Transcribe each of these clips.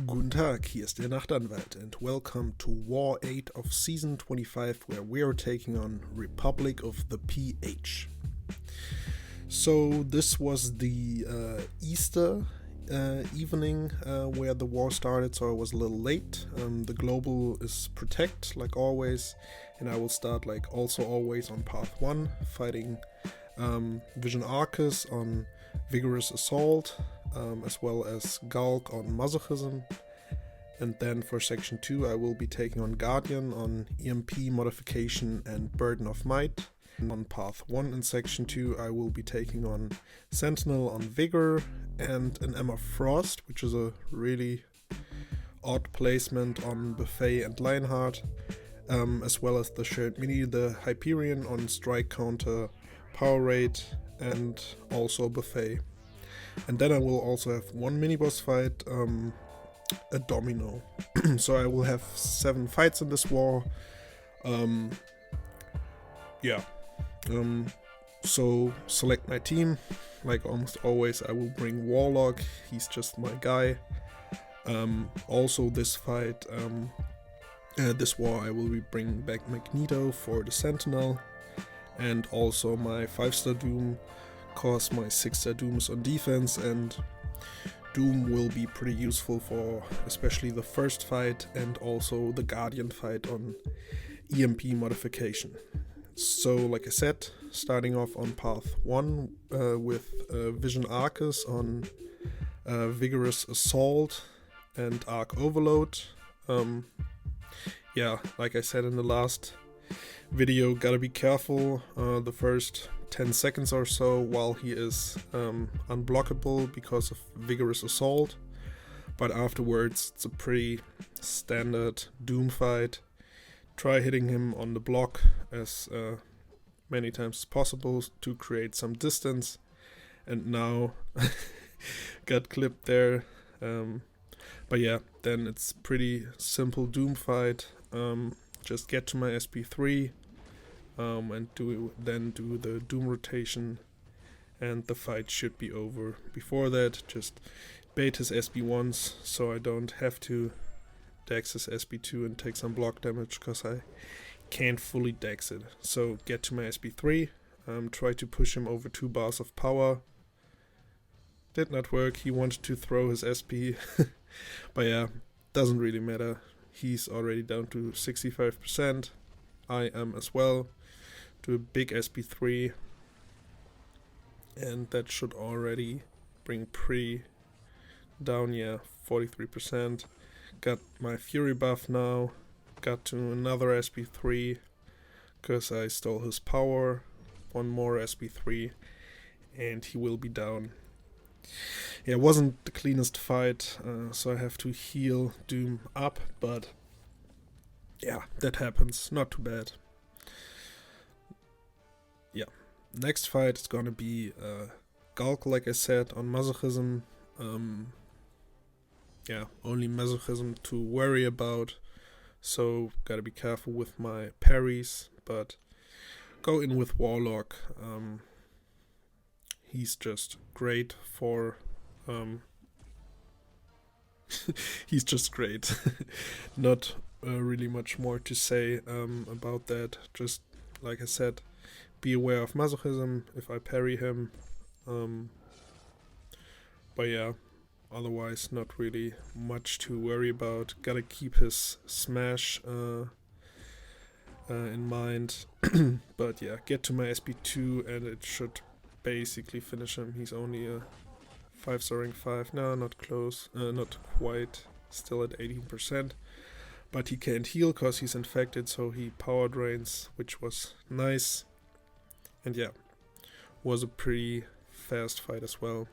Guten Tag, hier ist der Nachtanwalt and welcome to War 8 of Season 25 where we are taking on Republic of the PH. So this was the Easter evening where the war started, so I was a little late. The global is protect like always, and I will start like also always on path 1 fighting Vision Arcus on Vigorous Assault, as well as Gulk on Masochism. And then for section 2 I will be taking on Guardian on EMP modification and Burden of Might. And on path 1 in section 2 I will be taking on Sentinel on Vigor and an Emma Frost, which is a really odd placement on Buffet and Lionheart, as well as the shared mini, the Hyperion on Strike Counter, Power Rate, and also Buffet. And then I will also have one mini boss fight, a Domino. So I will have 7 fights in this war. So select my team. Like almost always, I will bring Warlock. He's just my guy. Also this fight, this war, I will be bringing back Magneto for the Sentinel, and also my 5-star Doom, cause my 6-star Doom is on defense, and Doom will be pretty useful for especially the first fight and also the Guardian fight on EMP modification. So like I said, starting off on path 1 with Vision Arcus on Vigorous Assault and Arc Overload. Like I said in the last video, gotta be careful the first 10 seconds or so while he is unblockable because of Vigorous Assault, but afterwards it's a pretty standard Doom fight. Try hitting him on the block as many times as possible to create some distance, and now got clipped there, but yeah, then it's pretty simple Doom fight. Just get to my SP3 and do the Doom rotation, and the fight should be over. Before that, just bait his SP once so I don't have to dex his SP2 and take some block damage, because I can't fully dex it. So get to my SP3, try to push him over 2 bars of power. Did not work, he wanted to throw his SP, but yeah, doesn't really matter. He's already down to 65%. I am as well. Do a big SP3, and that should already bring pretty down, 43%. Got my Fury buff now. Got to another SP3 because I stole his power. One more SP3 and he will be down. It wasn't the cleanest fight, so I have to heal Doom up, but yeah, that happens. Not too bad. Next fight is gonna be Gulk, like I said, on Masochism. Only Masochism to worry about, so gotta be careful with my parries, but go in with Warlock. He's just great for he's just great. Not really much more to say about that. Just like I said, be aware of Masochism if I parry him. But yeah, otherwise not really much to worry about. Gotta keep his smash in mind. But yeah, get to my SP2 and it should basically finish him. He's only a 5-star rank 5. No, not close. Not quite. Still at 18%. But he can't heal because he's infected, so he power drains, which was nice. And yeah, was a pretty fast fight as well.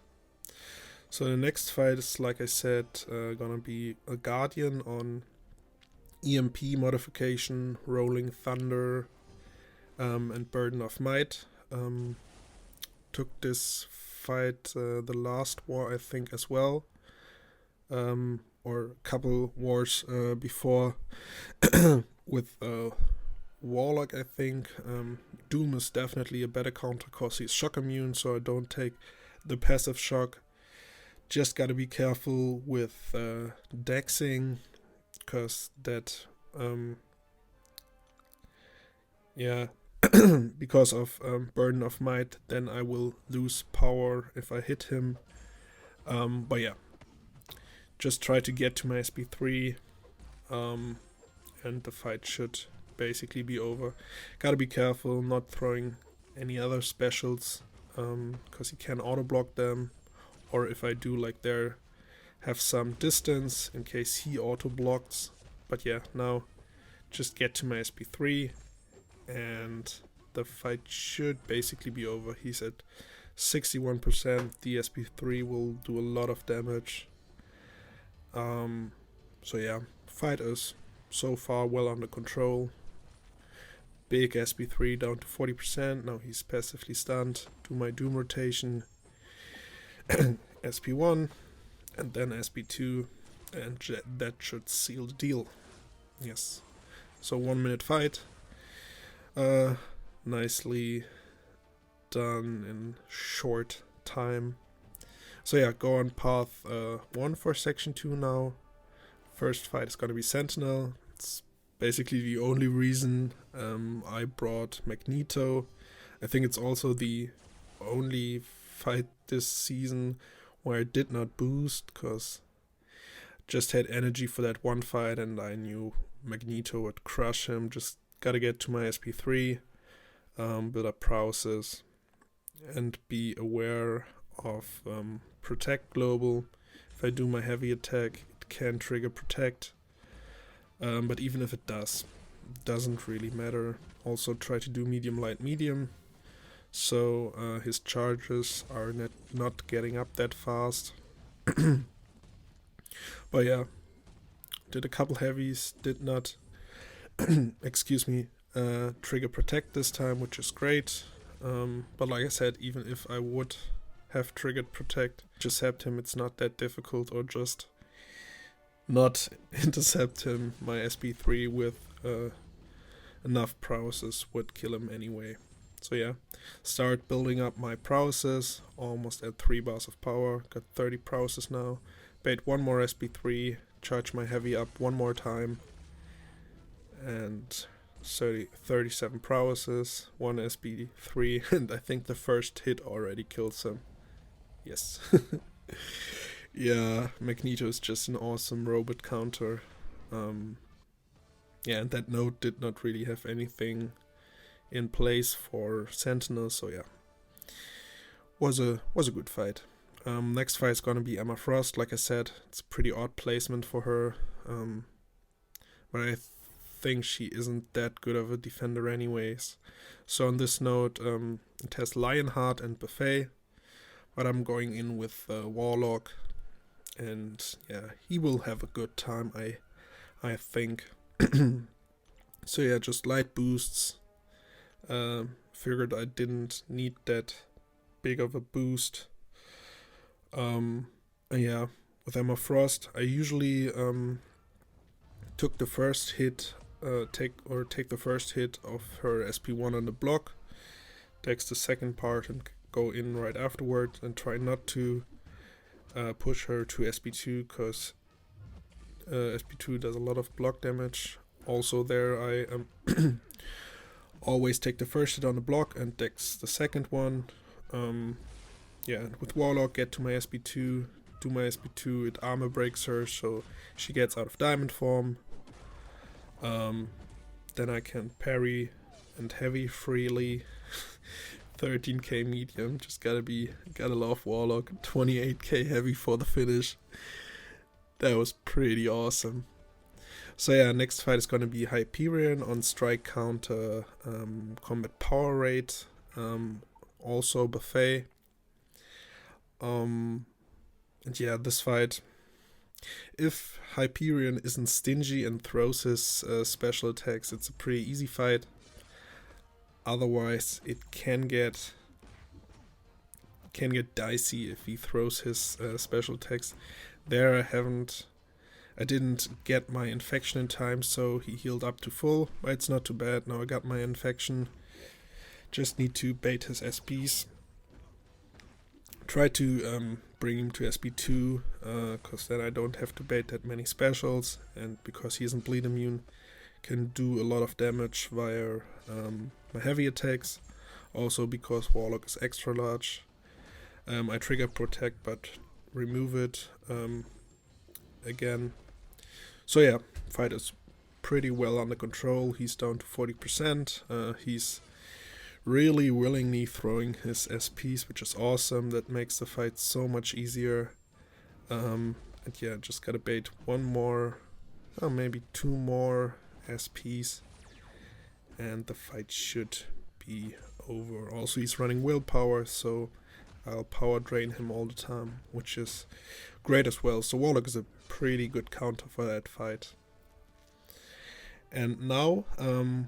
So the next fight is, like I said, gonna be a Guardian on EMP modification, Rolling Thunder, and Burden of Might. Took this fight the last war, I think, as well, or a couple wars before with Warlock, I think. Doom is definitely a better counter because he's shock immune, so I don't take the passive shock. Just gotta be careful with dexing, because that, yeah, because of burden of might, then I will lose power if I hit him. But yeah, just try to get to my SP3, and the fight should basically be over. Gotta be careful not throwing any other specials, because he can auto block them, or if I do, like, there, have some distance in case he auto blocks. But yeah, now just get to my SP3 and the fight should basically be over. He's at 61%. The SP3 will do a lot of damage. So yeah, fight is so far well under control. Big SP3 down to 40%. Now he's passively stunned. Do my Doom rotation. SP1 and then SP2, and that should seal the deal. Yes. So 1 minute fight. Nicely done in short time. So yeah, go on path 1 for section 2 now. First fight is gonna be Sentinel. It's basically the only reason I brought Magneto. I think it's also the only fight this season where I did not boost, because just had energy for that one fight and I knew Magneto would crush him. Just gotta get to my SP3, build up prowesses, and be aware of Protect Global. If I do my heavy attack, it can trigger Protect, but even if it does, it doesn't really matter. Also try to do medium, light, medium, so his charges are not getting up that fast. But yeah, did a couple heavies, did not excuse me, trigger Protect this time, which is great. But like I said, even if I would have triggered Protect, intercept him, it's not that difficult, or just not intercept him. My SP3 with enough prowesses would kill him anyway. So yeah, start building up my prowesses, almost at 3 bars of power, got 30 prowesses now. Bait 1 more SP3, charge my heavy up 1 more time, and 37 prowesses, 1 SP3, and I think the first hit already kills him. Yes. Yeah, Magneto is just an awesome robot counter. Yeah, and that node did not really have anything in place for Sentinel, so yeah, was a good fight. Next fight is gonna be Emma Frost. Like I said, it's a pretty odd placement for her, but I think she isn't that good of a defender anyways. So on this node, it has Lionheart and Buffet, but I'm going in with Warlock, and yeah, he will have a good time, I think. So yeah, just light boosts. Figured I didn't need that big of a boost. Yeah, with Emma Frost, I usually took the first hit, take the first hit of her SP1 on the block, dex the second part and go in right afterwards, and try not to push her to SP2, because SP2 does a lot of block damage. Also there I always take the first hit on the block and dex the second one. Yeah, and with Warlock, get to my SP2, do my SP2, it armor breaks her, so she gets out of diamond form. Then I can parry and heavy freely. 13k medium, just gotta love Warlock. 28k heavy for the finish. That was pretty awesome. So yeah, next fight is gonna be Hyperion on strike counter, combat power rate, also Buffet. And yeah, this fight, if Hyperion isn't stingy and throws his special attacks, it's a pretty easy fight. Otherwise, it can get dicey if he throws his special attacks. There I didn't get my infection in time, so he healed up to full, but it's not too bad. Now I got my infection. Just need to bait his SPs. Try to bring him to SP2, because then I don't have to bait that many specials, and because he isn't bleed immune, can do a lot of damage via my heavy attacks. Also because Warlock is extra large. I trigger protect but remove it again. So yeah, fight is pretty well under control. He's down to 40%. He's really willingly throwing his SPs, which is awesome. That makes the fight so much easier. And yeah, just gotta bait one more, maybe 2 more SPs, and the fight should be over. Also, he's running willpower, so I'll power drain him all the time, which is great as well. So Warlock is a pretty good counter for that fight. And now,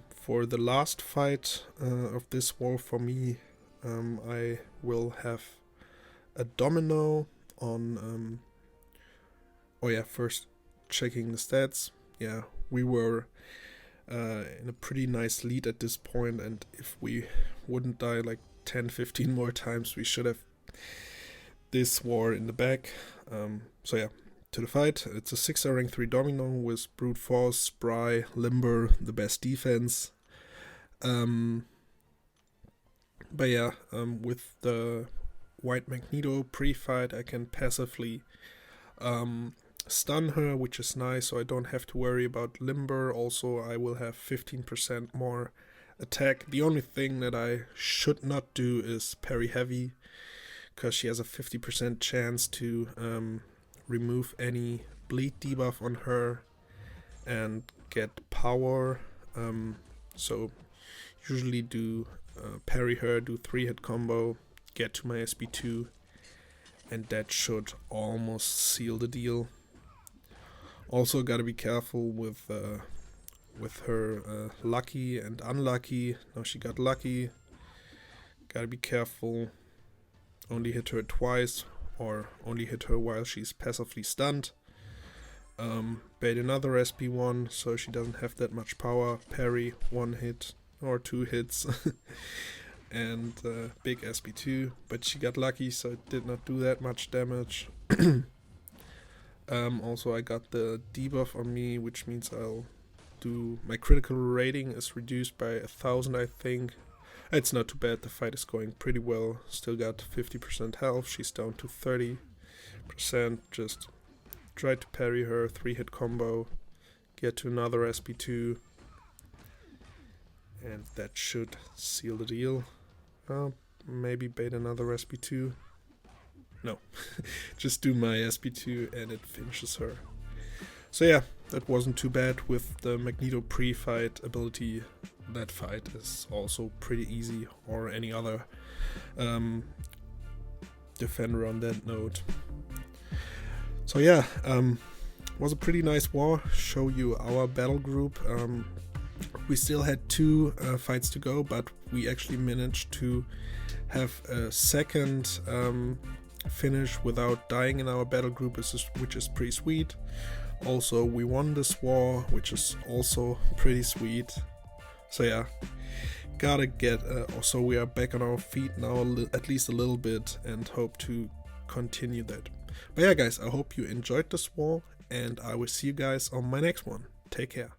for the last fight of this war for me, I will have a Domino on... first checking the stats. Yeah, we were in a pretty nice lead at this point, and if we wouldn't die like 10-15 more times, we should have this war in the bag. So yeah, to the fight. It's a 6-star rank 3 Domino with Brute Force, Spry, Limber, the best defense. But yeah, with the White Magneto pre-fight, I can passively stun her, which is nice, so I don't have to worry about Limber. Also, I will have 15% more attack. The only thing that I should not do is parry heavy, because she has a 50% chance to remove any bleed debuff on her and get power. So usually do parry her, do 3-hit combo, get to my SP2, and that should almost seal the deal. Also gotta be careful with her lucky and unlucky. Now she got lucky. Gotta be careful. Only hit her twice, or only hit her while she's passively stunned. Bait another SP1 so she doesn't have that much power. Parry 1 hit or 2 hits. And big SP2, but she got lucky, so it did not do that much damage. Also, I got the debuff on me, which means I'll do... My critical rating is reduced by 1,000, I think. It's not too bad, the fight is going pretty well. Still got 50% health, she's down to 30%. Just try to parry her, 3-hit combo, get to another SP2, and that should seal the deal. Maybe bait another SP2. No, just do my SP2 and it finishes her. So yeah, that wasn't too bad with the Magneto pre-fight ability. That fight is also pretty easy, or any other defender on that note. So yeah, was a pretty nice war. Show you our battle group. We still had 2 fights to go, but we actually managed to have a second finish without dying in our battle group, which is pretty sweet. Also, we won this war, which is also pretty sweet. So yeah, gotta get... so we are back on our feet now, at least a little bit, and hope to continue that. But yeah guys, I hope you enjoyed this war, and I will see you guys on my next one. Take care.